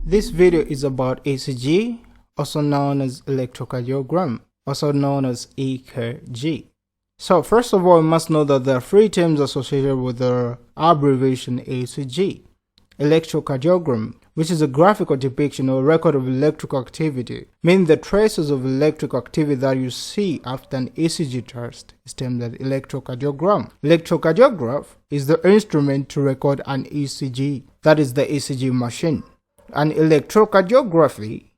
This video is about ECG, also known as electrocardiogram, also known as EKG. So first of all, we must know that there are three terms associated with the abbreviation ECG. Electrocardiogram, which is a graphical depiction or record of electrical activity, meaning the traces of electrical activity that you see after an ECG test, is termed as electrocardiogram. Electrocardiograph is the instrument to record an ECG, that is the ECG machine. An electrocardiography,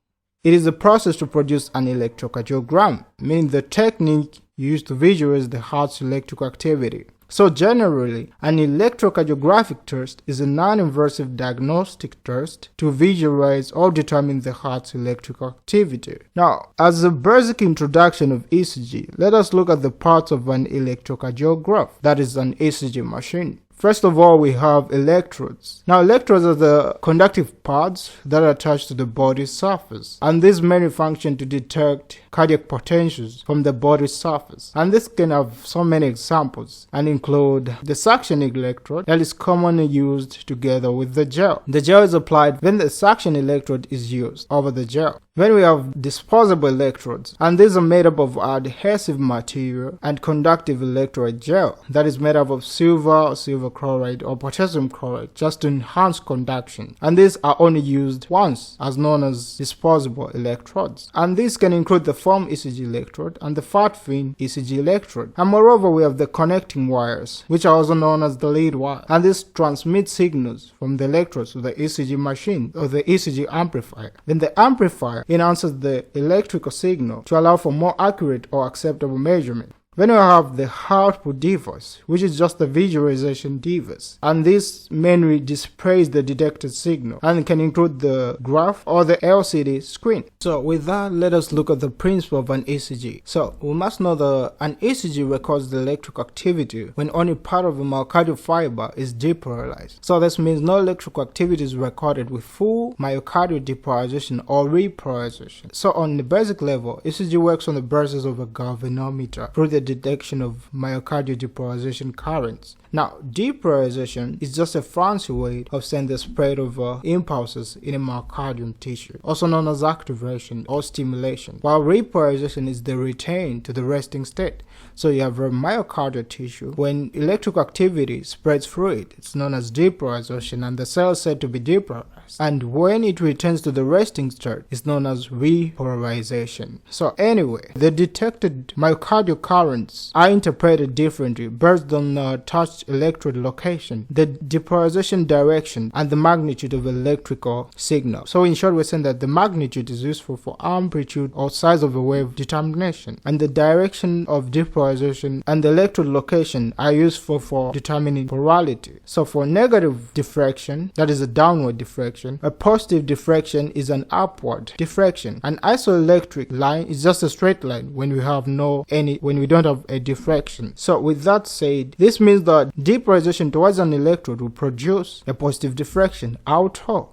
it is a process to produce an electrocardiogram, meaning the technique used to visualize the heart's electrical activity. So generally, an electrocardiographic test is a non-invasive diagnostic test to visualize or determine the heart's electrical activity. Now, as a basic introduction of ECG, let us look at the parts of an electrocardiograph, that is an ECG machine. First of all, we have electrodes. Now, electrodes are the conductive pads that are attached to the body's surface, and these mainly function to detect cardiac potentials from the body's surface. And this can have so many examples and include the suctioning electrode that is commonly used together with the gel. The gel is applied when the suction electrode is used over the gel. Then we have disposable electrodes, and these are made up of adhesive material and conductive electrode gel that is made up of silver chloride or potassium chloride just to enhance conduction. And these are only used once, as known as disposable electrodes. And these can include the foam ECG electrode and the fat fin ECG electrode. And moreover, we have the connecting wires, which are also known as the lead wire. And these transmit signals from the electrodes to the ECG machine or the ECG amplifier. Then the amplifier enhances the electrical signal to allow for more accurate or acceptable measurement. Then we have the output device, which is just the visualization device, and this mainly displays the detected signal and can include the graph or the LCD screen. So with that, let us look at the principle of an ECG. So we must know that an ECG records the electrical activity when only part of the myocardial fiber is depolarized. So this means no electrical activity is recorded with full myocardial depolarization or repolarization. So on the basic level, ECG works on the basis of a galvanometer through the detection of myocardial depolarization currents. Now, depolarization is just a fancy way of saying the spread of impulses in a myocardium tissue, also known as activation or stimulation, while repolarization is the return to the resting state. So you have a myocardial tissue. When electrical activity spreads through it, it's known as depolarization, and the cell is said to be depolarized. And when it returns to the resting state, it's known as repolarization. So anyway, the detected myocardial currents are interpreted differently based on touch electrode location, the depolarization direction, and the magnitude of electrical signal. So in short, we're saying that the magnitude is useful for amplitude or size of a wave determination, and the direction of depolarization and the electrode location are useful for determining polarity. So for negative diffraction, that is a downward diffraction, a positive diffraction is an upward diffraction. An isoelectric line is just a straight line when we don't have a diffraction. So with that said, this means that depolarization towards an electrode will produce a positive diffraction. How?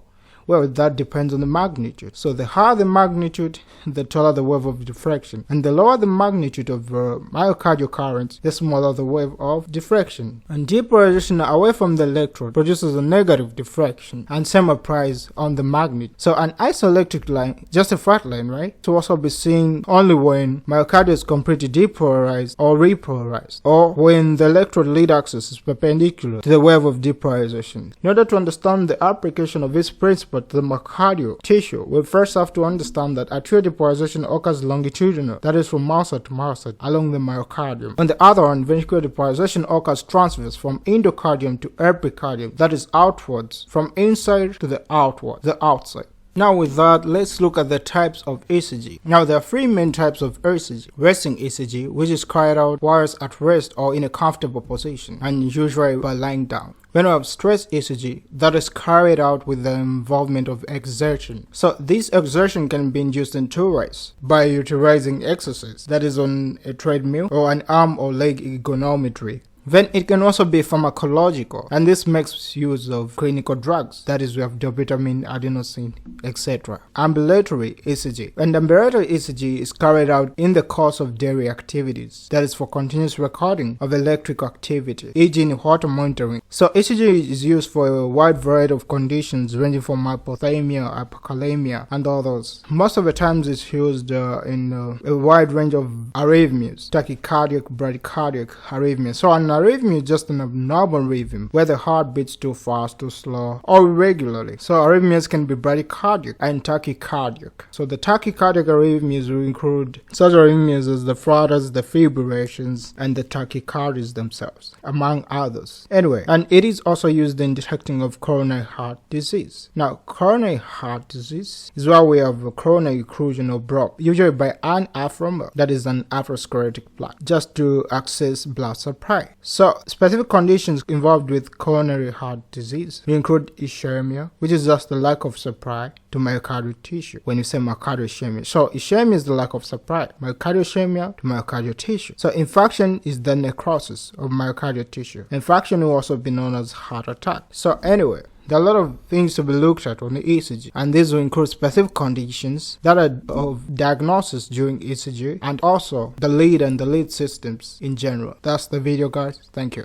Well, that depends on the magnitude. So the higher the magnitude, the taller the wave of diffraction. And the lower the magnitude of myocardial currents, the smaller the wave of diffraction. And depolarization away from the electrode produces a negative diffraction. And same applies on the magnet. So an isoelectric line, just a flat line, right? To also be seen only when myocardium is completely depolarized or repolarized, or when the electrode lead axis is perpendicular to the wave of depolarization. In order to understand the application of this principle to the myocardial tissue, we first have to understand that atrial depolarization occurs longitudinal, that is from myocyte to myocyte along the myocardium. On the other hand, ventricular depolarization occurs transverse from endocardium to epicardium, that is outwards, from inside to the outside. Now with that, let's look at the types of ECG. Now there are three main types of ECG. Resting ECG, which is carried out whilst at rest or in a comfortable position, and usually by lying down. When we have stress ECG, that is carried out with the involvement of exertion. So this exertion can be induced in two ways: by utilizing exercise, that is on a treadmill, or an arm or leg ergometry, Then it can also be pharmacological, and this makes use of clinical drugs, that is we have dopamine, adenosine, etc. Ambulatory ECG. And ambulatory ECG is carried out in the course of daily activities, that is for continuous recording of electric activity, e.g. in water monitoring. So ECG is used for a wide variety of conditions ranging from hypothermia, hypokalemia, and others. Most of the times it's used in a wide range of arrhythmias, tachycardic, bradycardic arrhythmia. So an arrhythmia is just an abnormal rhythm where the heart beats too fast, too slow, or irregularly. So arrhythmias can be bradycardic and tachycardic. So the tachycardic arrhythmias will include such arrhythmias as the flutters, the fibrillations, and the tachycardias themselves, among others. Anyway, and it is also used in detecting of coronary heart disease. Now, coronary heart disease is where we have a coronary occlusion or block, usually by an atheroma, that is an atherosclerotic plaque, just to access blood supply. So, specific conditions involved with coronary heart disease include ischemia, which is just the lack of supply to myocardial tissue. When you say myocardial ischemia, so ischemia is the lack of supply, myocardial ischemia to myocardial tissue. So infarction is the necrosis of myocardial tissue. Infarction will also be known as heart attack. So anyway, there are a lot of things to be looked at on the ECG, and these will include specific conditions that are of diagnosis during ECG, and also the lead and the lead systems in general. That's the video, guys. Thank you.